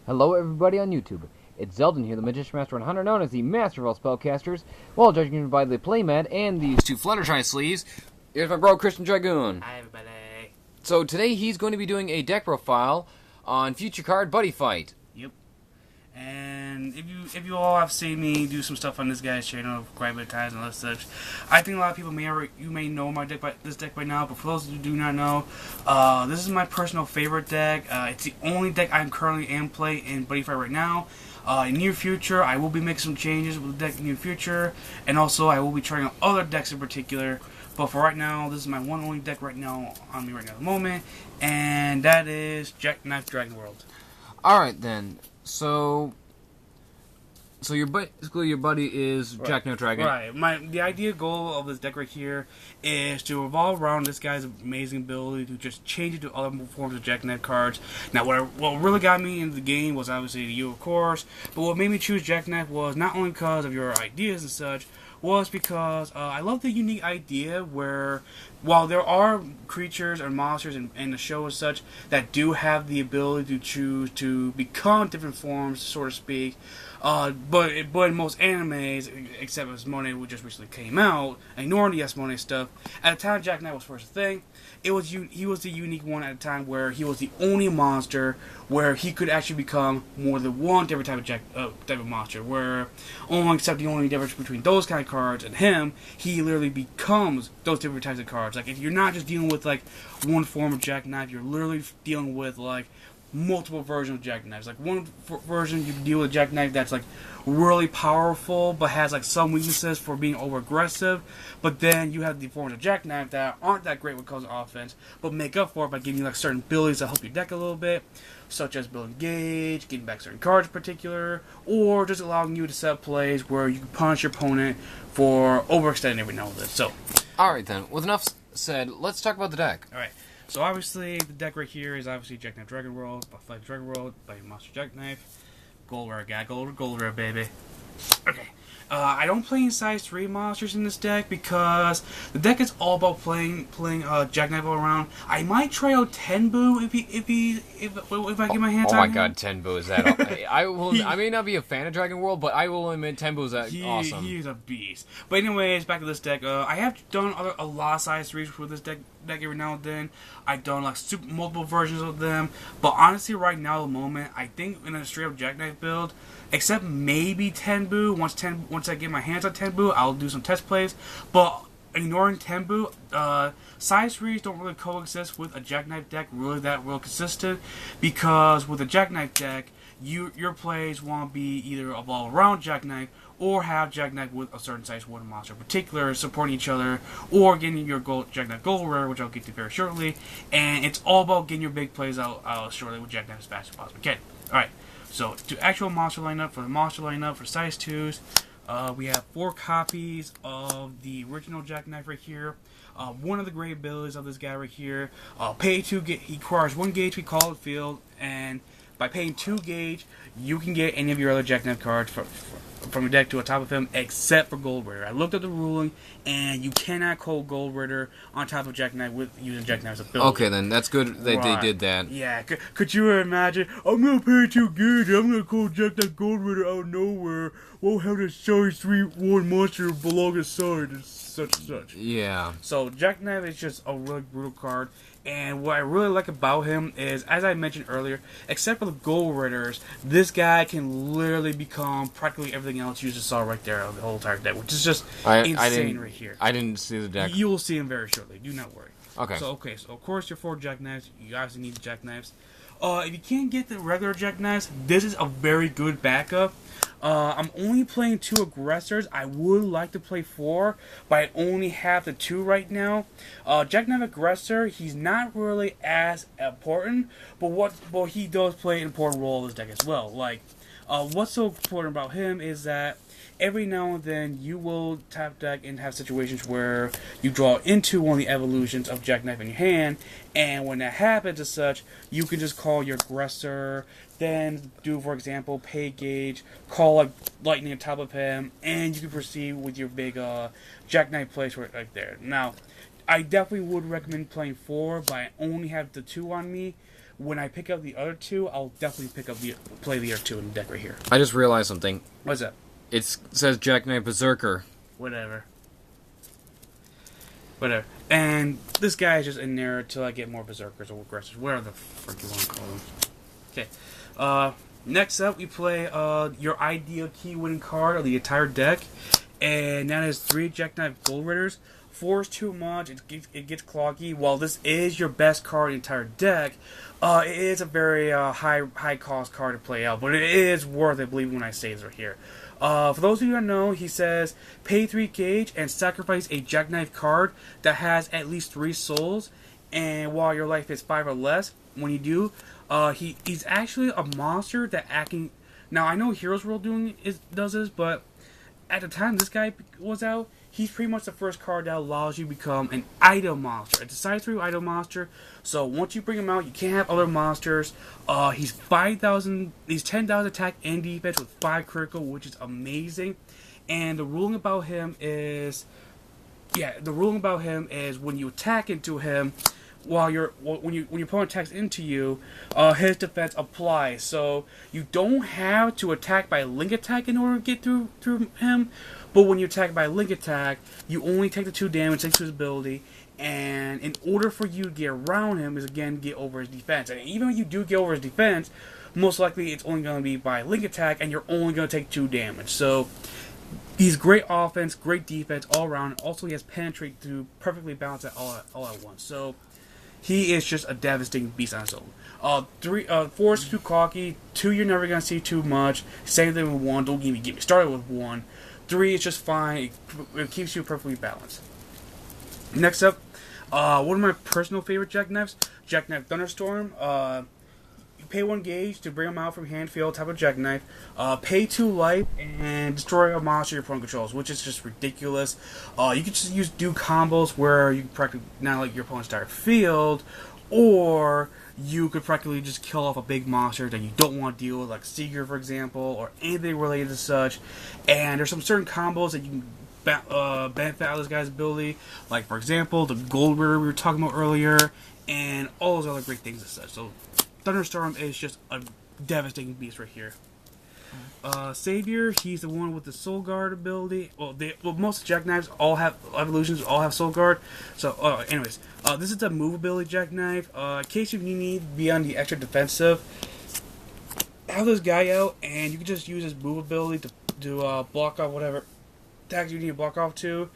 Hello everybody on YouTube. It's Xaldin here, the Magician Master and Hunter, known as the Master of all Spellcasters, well judging by the playmat and these two Fluttershy sleeves. Here's my bro, Christian Dragoon. Hi everybody. So today he's going to be doing a deck profile on future card BuddyFight. Yep. And if you all have seen me do some stuff on this guy's channel quite a bit of times and such, I think a lot of people may know my deck this deck by now. But for those who do not know, this is my personal favorite deck. It's the only deck I'm currently playing in BuddyFight right now. In near future, I will be making some changes with the deck in the near future, and also I will be trying out other decks in particular. But for right now, this is my one only deck right now on me right now at the moment, and that is Jacknife Dragon World. Alright then, so your buddy is Right. Jacknife Dragon. Right. The idea goal of this deck right here is to revolve around this guy's amazing ability to just change it to other forms of Jacknife cards. Now, what really got me into the game was obviously you, of course, but what made me choose Jacknife was not only because of your ideas and such, was because I love the unique idea where, while there are creatures or monsters in the show and such that do have the ability to choose to become different forms, so to speak, but in most animes, except as Monet, who just recently came out, ignoring the Monet stuff, at the time Jacknife was first a thing, he was the unique one at a time where he was the only monster where he could actually become more than one different type of monster. Where except the only difference between those kind of cards and him, he literally becomes those different types of cards. Like if you're not just dealing with like one form of Jacknife, you're literally dealing with like multiple versions of Jacknives. Like one version you deal with Jacknife that's like really powerful but has like some weaknesses for being over aggressive, but then you have the forms of Jacknife that aren't that great when it comes to offense but make up for it by giving you like certain abilities that help your deck a little bit, such as building gauge, getting back certain cards in particular, or just allowing you to set up plays where you can punish your opponent for overextending every now and then. So Alright then, with enough said, let's talk about the deck. alright. So obviously, the deck right here is obviously Jacknife Dragon World, BuddyFight Dragon World, by Monster Jacknife. Gold rare guy, gold rare baby. Okay. I don't play in size 3 monsters in this deck because the deck is all about playing Jacknife all around. I might try out Tenbu if I get my hands on him. Oh my god, Tenbu is that I may not be a fan of Dragon World, but I will admit Tenbu is awesome. He's a beast. But anyways, back to this deck. I have done a lot of size 3s with this deck every now and then. I've done like multiple versions of them. But honestly, right now, at the moment, I think in a straight up Jacknife build, except maybe Tenbu. Once I get my hands on Tenbu, I'll do some test plays. But ignoring Tenbu, size 3s don't really coexist with a Jacknife deck really that real consistent, because with a Jacknife deck, your plays want to be either evolve around Jacknife or have Jacknife with a certain size 1 monster in particular supporting each other, or getting your Jacknife Gold Rare, which I'll get to very shortly. And it's all about getting your big plays out shortly with Jacknife as fast as possible. Okay, alright. So, to actual monster lineup, for size 2s, we have 4 copies of the original Jacknife right here. One of the great abilities of this guy right here, pay 2 he requires 1 gauge, we call it field, and by paying 2 gauge, you can get any of your other Jacknife cards from your deck to the top of him, except for Gold Ritter. I looked at the ruling, and you cannot call Gold Ritter on top of Jacknife with using Jacknife's ability. Okay, then that's good that they did that. Yeah, could you imagine? I'm gonna pay 2 gauge. I'm gonna call Jacknife Gold Ritter out of nowhere. Won't have the size 3/1 monster belong aside and such and such. Yeah. So Jacknife is just a really brutal card. And what I really like about him is, as I mentioned earlier, except for the Gold Ritters, this guy can literally become practically everything else you just saw right there of the whole entire deck, which is just insane right here. I didn't see the deck. You will see him very shortly. Do not worry. Okay. So of course your 4 Jackknives. You obviously need the Jackknives. If you can't get the regular Jackknives, this is a very good backup. I'm only playing 2 aggressors. I would like to play 4, but I only have the 2 right now. Jacknife Aggressor, he's not really as important, but he does play an important role in this deck as well. Like, what's so important about him is that every now and then you will tap deck and have situations where you draw into one of the evolutions of Jacknife in your hand, and when that happens as such, you can just call your aggressor, then do, for example, pay gauge, call like lightning on top of him, and you can proceed with your big Jacknife place right there. Now, I definitely would recommend playing 4, but I only have the 2 on me, when I pick up the other two, I'll definitely play the other two in the deck right here. I just realized something. What's that? It says Jacknife Berserker. Whatever. And this guy is just in there until I get more Berserkers or Aggressors, whatever the frick you want to call them. Okay. Next up, we play your ideal key-winning card of the entire deck, and that is 3 Jacknife Gold Ridders. 4 is too much, it gets cloggy. While this is your best card in the entire deck, it is a very high cost card to play out, but it is worth it, believe me when I say this right here. For those of you who don't know, he says, pay 3 gauge and sacrifice a Jacknife card that has at least 3 souls, and while your life is 5 or less, when you do, he's actually a monster that acting... Now, I know Heroes World does this, but at the time this guy was out, he's pretty much the first card that allows you to become an item monster. It's a size 3 item monster, so once you bring him out, you can't have other monsters. He's 5,000, he's 10,000 attack and defense with 5 critical, which is amazing. And the ruling about him is... Yeah, the ruling about him is when you attack into him, when your opponent attacks into you, his defense applies. So you don't have to attack by link attack in order to get through him. But when you attack by link attack, you only take the 2 damage thanks to his ability. And in order for you to get around him is again get over his defense. And even if you do get over his defense, most likely it's only going to be by link attack, and you're only going to take 2 damage. So he's great offense, great defense all around. Also, he has penetrate to perfectly balance it all at once. So he is just a devastating beast on his own. 4 is too cocky. 2, you're never gonna see too much. Same thing with 1. Don't get me started with 1. 3 is just fine. It keeps you perfectly balanced. Next up, one of my personal favorite Jackknives, Jacknife Thunderstorm. You pay 1 gauge to bring him out from hand field, type of Jacknife. Pay 2 life and destroy a monster your opponent controls, which is just ridiculous. You can just do combos where you can practically not like your opponent's entire field, or you could practically just kill off a big monster that you don't want to deal with, like Seeger, for example, or anything related to such. And there's some certain combos that you can benefit out of this guy's ability, like, for example, the Gold Ritter we were talking about earlier, and all those other great things and such. So Thunderstorm is just a devastating beast right here. Savior, he's the one with the Soul Guard ability. Well, most Jackknives all have evolutions, all have Soul Guard. So, anyways, this is the move ability Jacknife. In case you need to be on the extra defensive, have this guy out, and you can just use his move ability to block off whatever attacks you need to block off to.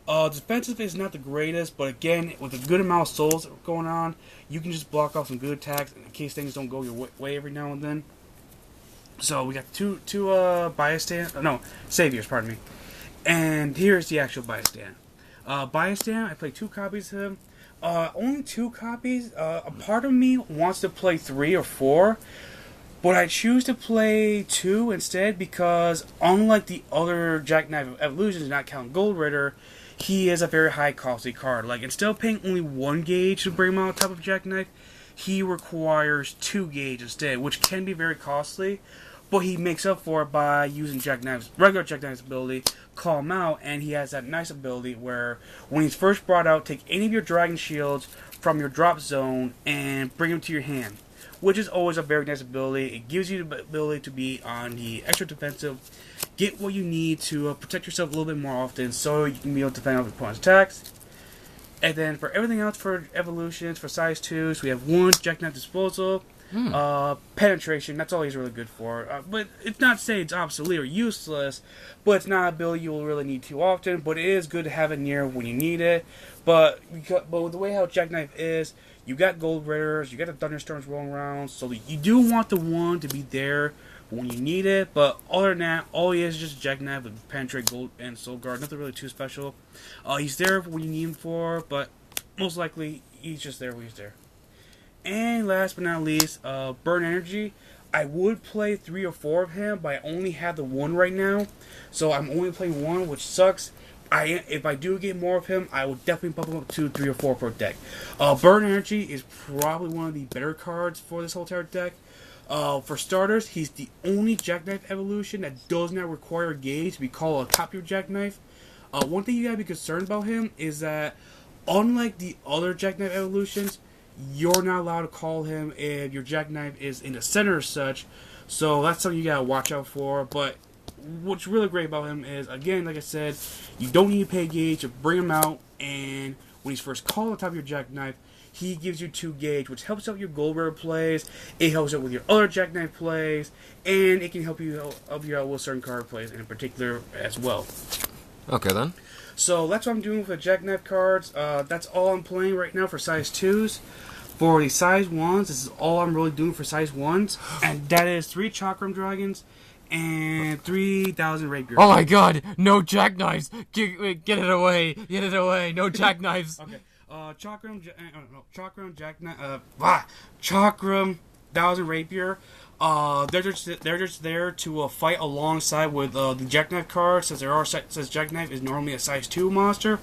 Defensive is not the greatest, but again, with a good amount of souls going on, you can just block off some good attacks in case things don't go your way every now and then. So we got two saviors, pardon me. And here's the actual bias stand. Bias stand, I play 2 copies of him. Only 2 copies. A part of me wants to play 3 or 4, but I choose to play 2 instead because unlike the other Jacknife evolutions, not counting Gold Ritter, he is a very high costly card. Like, instead of paying only 1 gauge to bring him out on top of Jacknife, he requires 2 gauge instead, which can be very costly. But he makes up for it by using regular Jacknife's ability, call him out, and he has that nice ability where when he's first brought out, take any of your Dragon Shields from your drop zone and bring them to your hand, which is always a very nice ability. It gives you the ability to be on the extra defensive, get what you need to protect yourself a little bit more often so you can be able to defend off your opponent's attacks. And then for everything else for evolutions, for size 2s, we have 1 Jacknife Disposal. Penetration, that's all he's really good for. But it's not to say it's obsolete or useless, but it's not an ability you'll really need too often, but it is good to have it near when you need it. But with the way how Jacknife is, you got Gold Ritters, you got the Thunderstorms rolling around, so you do want the 1 to be there when you need it, but other than that, all he is just Jacknife with Penetrate, Gold, and Soul Guard. Nothing really too special. He's there when you need him for, but most likely he's just there when he's there. And last but not least, Burn Energy. I would play 3 or 4 of him, but I only have the 1 right now, so I'm only playing 1, which sucks. If I do get more of him, I will definitely bump him up to 3 or 4 per deck. Burn Energy is probably one of the better cards for this whole entire deck. For starters, he's the only Jacknife evolution that does not require a gauge to be called a top-tier Jacknife. One thing you gotta be concerned about him is that, unlike the other Jacknife evolutions, you're not allowed to call him if your Jackknife is in the center or such. So that's something you gotta watch out for. But what's really great about him is, again, like I said, you don't need to pay gauge to bring him out, and when he's first called on top of your Jackknife, he gives you 2 gauge, which helps out your gold rare plays, it helps out with your other Jackknife plays, and it can help you out with certain card plays in particular as well. Okay, then. So that's what I'm doing with the Jackknife cards. That's all I'm playing right now for size 2s. For the size 1s, this is all I'm really doing for size 1s, and that is 3 Chakram Dragons and 3,000 Rapiers. Oh my god, no jackknives! Get it away! Get it away! No jackknives! Okay. Chakram, Chakram, 1,000 Rapier. They're just there to fight alongside with the Jacknife card, since Jacknife is normally a size 2 monster.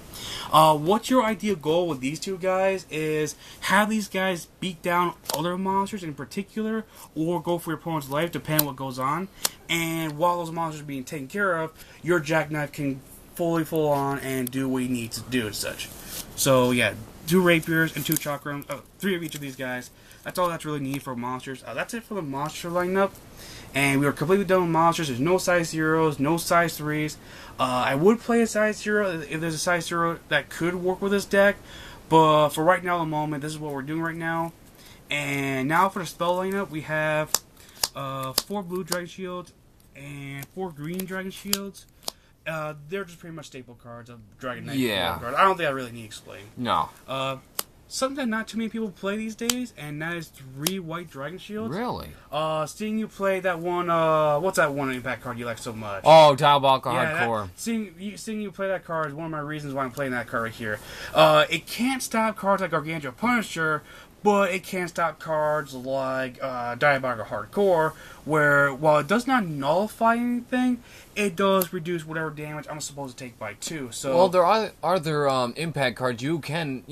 What's your ideal goal with these 2 guys is have these guys beat down other monsters in particular, or go for your opponent's life, depending on what goes on. And while those monsters are being taken care of, your Jacknife can fully full on and do what he needs to do and such. So yeah, 2 Rapiers and 2 Chakrams, 3 of each of these guys. That's all that's really needed for monsters. That's it for the monster lineup. And we are completely done with monsters. There's no size 0s, no size 3s. I would play a size 0 if there's a size 0 that could work with this deck. But for right now, the moment, this is what we're doing right now. And now for the spell lineup, we have 4 blue Dragon Shields and 4 green Dragon Shields. They're just pretty much staple cards of Dragon Knight. Yeah. Cards. I don't think I really need to explain. No. Something that not too many people play these days, and that is 3 white Dragon Shields. Really? Seeing you play that one, what's that one impact card you like so much? Oh, Diabolical Hardcore. Seeing you play that card is one of my reasons why I'm playing that card right here. It can't stop cards like Gargantua Punisher, but it can't stop cards like Diabolical Hardcore, where while it does not nullify anything, it does reduce whatever damage I'm supposed to take by 2. So, well, there are there impact cards you can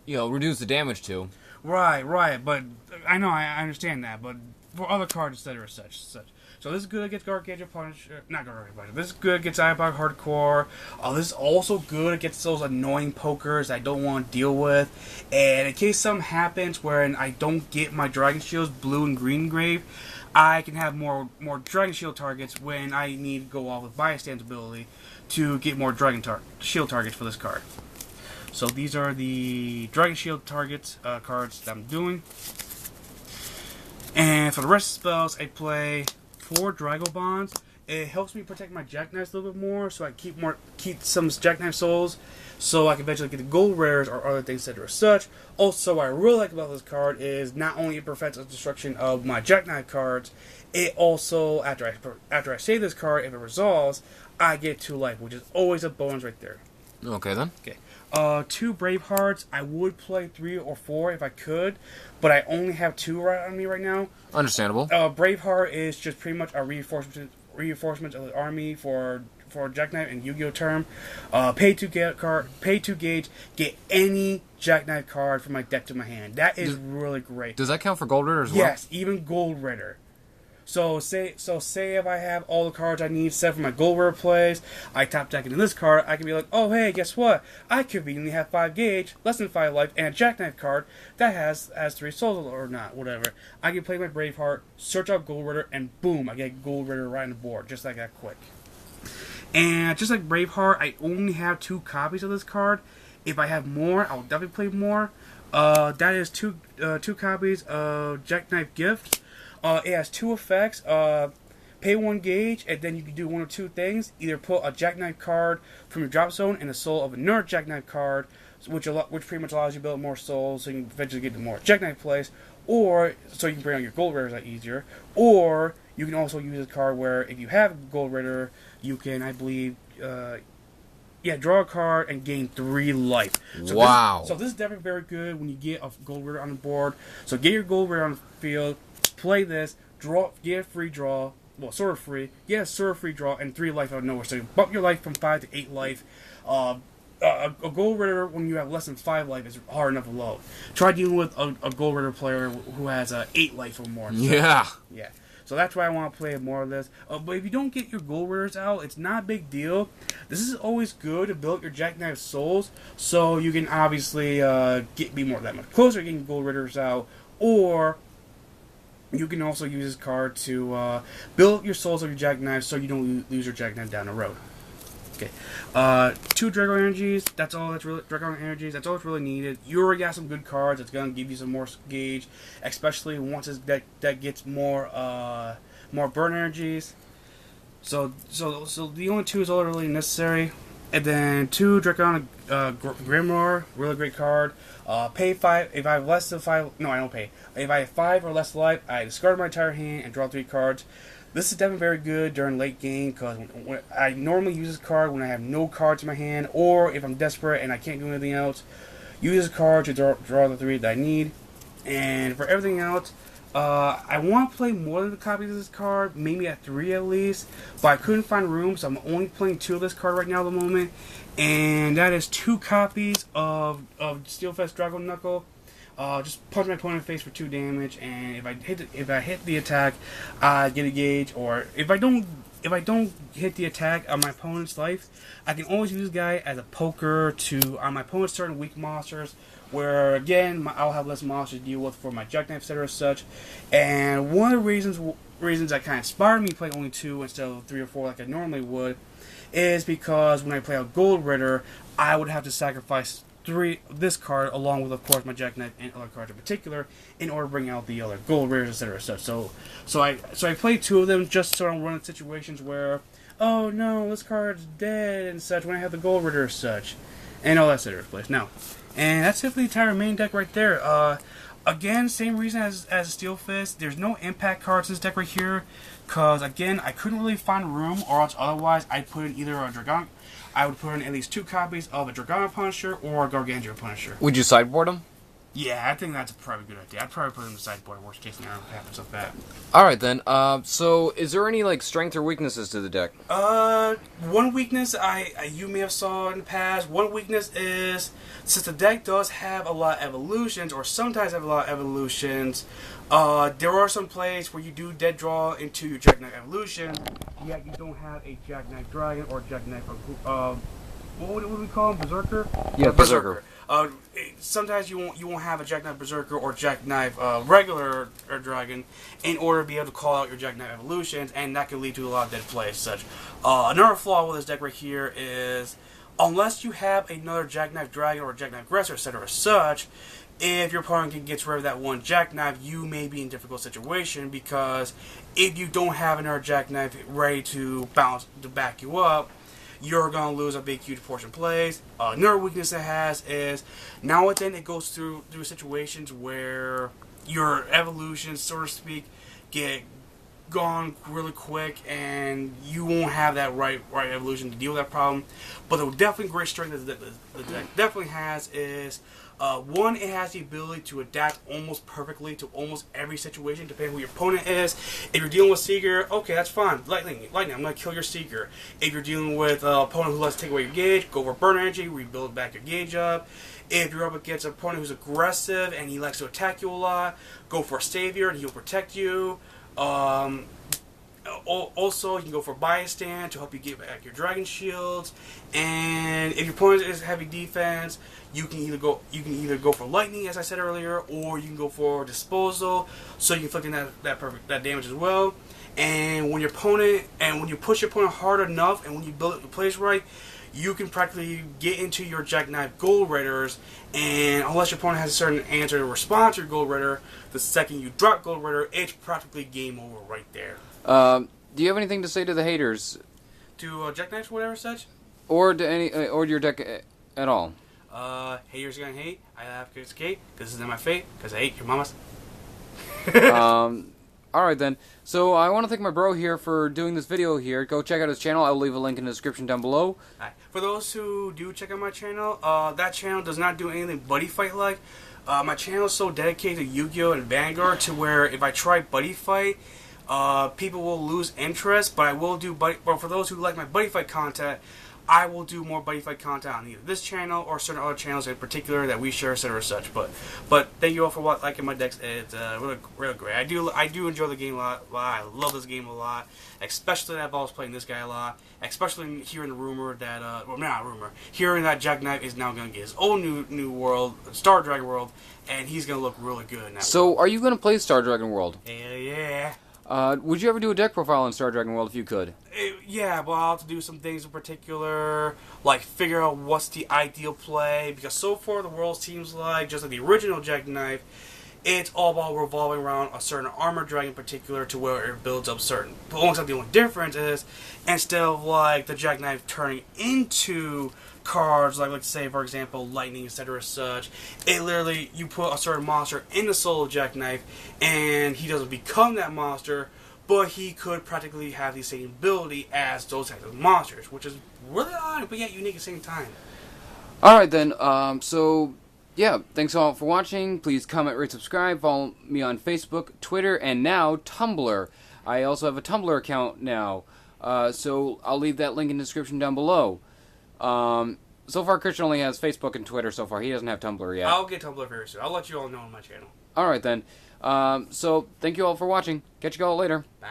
reduce the damage to. Right, but I understand that, but for other cards, etc., such. So this is good against Gargantua Punisher, not Gargantua Punisher. This is good against Diabolical Hardcore. This is also good against those annoying pokers I don't want to deal with. And in case something happens where I don't get my Dragon Shields blue and green grave, I can have more Dragon Shield targets when I need to go off with Bystand ability to get more Shield targets for this card. So these are the Dragon Shield targets cards that I'm doing. And for the rest of the spells, I play 4 Drago Bonds. It helps me protect my Jackknives a little bit more, so I keep some Jackknife souls, so I can eventually get the gold rares or other things, etc. Such. Also, what I really like about this card is not only it prevents the destruction of my Jackknife cards, it also, after I save this card, if it resolves, I get 2 life, which is always a bonus right there. Okay, then. Okay. 2 Bravehearts. I would play 3 or 4 if I could, but I only have 2 right on me right now. Understandable. Braveheart is just pretty much a reinforcement of the army for Jackknife and Yu-Gi-Oh term. Pay 2 gauge, get any Jackknife card from my deck to my hand. That is really great. Does that count for Gold Ritter as well? Yes, even Gold Ritter. So say if I have all the cards I need set for my Gold Ritter plays, I top deck into this card, I can be like, oh hey, guess what? I conveniently have 5 gauge, less than 5 life, and a Jackknife card that has 3 souls or not, whatever. I can play my Braveheart, search out Gold Ritter, and boom, I get Gold Ritter right on the board, just like that quick. And just like Braveheart, I only have 2 copies of this card. If I have more, I'll definitely play more. That is 2 copies of Jackknife Gift. It has 2 effects. Pay 1 gauge, and then you can do 1 or 2 things. Either put a Jackknife card from your drop zone in the soul of another Jackknife card, which pretty much allows you to build more souls, so you can eventually get to more Jackknife plays, or so you can bring on your Gold Ritters easier. Or you can also use a card where if you have Gold Ritter, you can, I believe, draw a card and gain 3 life. So wow. This is definitely very good when you get a Gold Ritter on the board. So get your Gold Ritter on the field, play this, get a free draw, well, sort of free, get a sort of free draw, and 3 life out of nowhere. So you bump your life from 5 to 8 life. A Gold Ritter, when you have less than 5 life, is hard enough to load. Try dealing with a Gold Ritter player who has 8 life or more. So, yeah. Yeah. So that's why I want to play more of this. But if you don't get your gold rares out, it's not a big deal. This is always good to build your Jacknife souls, so you can obviously be that much closer to getting gold rares out, or you can also use this card to build your souls of your Jacknife so you don't lose your Jacknife down the road. Okay, 2 Dragon energies. That's all. That's really Dragon energies. That's all that's really needed. You already got some good cards. It's gonna give you some more gauge, especially once this deck gets more burn energies. So the only 2 is all really necessary. And then 2 Dragon Grimoire, really great card. Pay 5. If I have less than 5, no, I don't pay. If I have 5 or less life, I discard my entire hand and draw 3 cards. This is definitely very good during late game, because I normally use this card when I have no cards in my hand, or if I'm desperate and I can't do anything else. Use this card to draw the 3 that I need. And for everything else, I want to play more than the copies of this card, maybe at 3 at least, but I couldn't find room, so I'm only playing 2 of this card right now at the moment, and that is 2 copies of Steelfast Dragon Knuckle. Just punch my opponent in the face for 2 damage, and if I hit the attack, I get a gauge. Or if I don't hit the attack on my opponent's life, I can always use this guy as a poker on my opponent's certain weak monsters, where again I'll have less monsters to deal with for my Jacknife, etc. as such. And one of the reasons that kind of inspired me to play only 2 instead of 3 or 4 like I normally would, is because when I play a Gold Ritter, I would have to sacrifice this card along with, of course, my Jacknife and other cards in particular, in order to bring out the other gold rares, etc. So I play 2 of them just so I don't run into situations where, oh no, this card's dead and such when I have the gold ritter as such, and all that sort of place. No, and that's it for the entire main deck right there. Again, same reason as Steel Fist. There's no impact cards in this deck right here, because again I couldn't really find room, or else otherwise I'd put in either a Dragon. I would put in at least 2 copies of a Dragona Punisher or a Gargantua Punisher. Would you sideboard them? Yeah, I think that's probably a good idea. I'd probably put them in the sideboard, worst case scenario happens like that. Alright then, so is there any like strength or weaknesses to the deck? One weakness you may have saw in the past, one weakness is, since the deck does have a lot of evolutions, or sometimes have a lot of evolutions, there are some plays where you do dead draw into your Jacknife evolution, yet you don't have a Jacknife Dragon or Jacknife, what would we call him? Berserker? Yeah, Berserker. Sometimes you won't have a Jacknife Berserker or Jacknife regular Dragon in order to be able to call out your Jacknife evolutions, and that can lead to a lot of dead play as such. Another flaw with this deck right here is, unless you have another Jacknife Dragon or Jacknife Aggressor, etc. such, if your opponent gets rid of that one Jacknife, you may be in a difficult situation, because if you don't have another Jacknife ready to back you up, you're going to lose a big, huge portion of plays. Another weakness it has is, now and then it goes through situations where your evolutions, so to speak, get gone really quick, and you won't have that right evolution to deal with that problem. But the definitely great strength that the deck definitely has is, one, it has the ability to adapt almost perfectly to almost every situation, depending on who your opponent is. If you're dealing with Seeker, okay, that's fine. Lightning, I'm going to kill your Seeker. If you're dealing with an opponent who lets take away your gauge, go for Burn Energy, rebuild back your gauge up. If you're up against an opponent who's aggressive and he likes to attack you a lot, go for a Savior and he'll protect you. Also, you can go for Bias Stand to help you get back your Dragon Shields. And if your opponent is heavy defense, you can either go for Lightning, as I said earlier, or you can go for Disposal, so you can inflict that damage as well. And when you push your opponent hard enough, and when you build the plays right, you can practically get into your Jacknife Gold Raiders, and unless your opponent has a certain answer to respond to your Gold Raider, the second you drop Gold Raider, it's practically game over right there. Do you have anything to say to the haters? To Jacknife, whatever such? Or to or your deck at all? Haters are gonna hate. I have to escape, because this is my fate, because I hate your mamas. Alright then. So I want to thank my bro here for doing this video here. Go check out his channel. I will leave a link in the description down below. Right. For those who do check out my channel, that channel does not do anything BuddyFight like. My channel is so dedicated to Yu-Gi-Oh! And Vanguard to where if I try BuddyFight, people will lose interest, but I will do But for those who like my BuddyFight content, I will do more BuddyFight content on either this channel or certain other channels in particular that we share, etc. such. But thank you all for liking my decks. It's really great. I do enjoy the game a lot. I love this game a lot, especially that I was playing this guy a lot. Especially hearing the rumor that hearing that Jacknife is now going to get his own new world, Star Dragon world, and he's going to look really good in that. So, are you going to play Star Dragon World? Hell yeah. Would you ever do a deck profile on Star Dragon World if you could? Yeah, but I'll have to do some things in particular, like figure out what's the ideal play, because so far the world seems like, just like the original Jacknife, it's all about revolving around a certain armored dragon in particular to where it builds up certain. But the only difference is, instead of like the Jacknife turning into cards, like let's say for example lightning, etc. such, it literally, you put a certain monster in the soul of Jacknife and he doesn't become that monster, but he could practically have the same ability as those types of monsters, which is really odd but yet unique at the same time. Alright then, so yeah, thanks all for watching. Please comment, rate, subscribe, follow me on Facebook, Twitter, and now Tumblr. I also have a Tumblr account now, so I'll leave that link in the description down below. So far, Christian only has Facebook and Twitter so far. He doesn't have Tumblr yet. I'll get Tumblr very soon. I'll let you all know on my channel. Alright then. So, thank you all for watching. Catch you all later. Bye.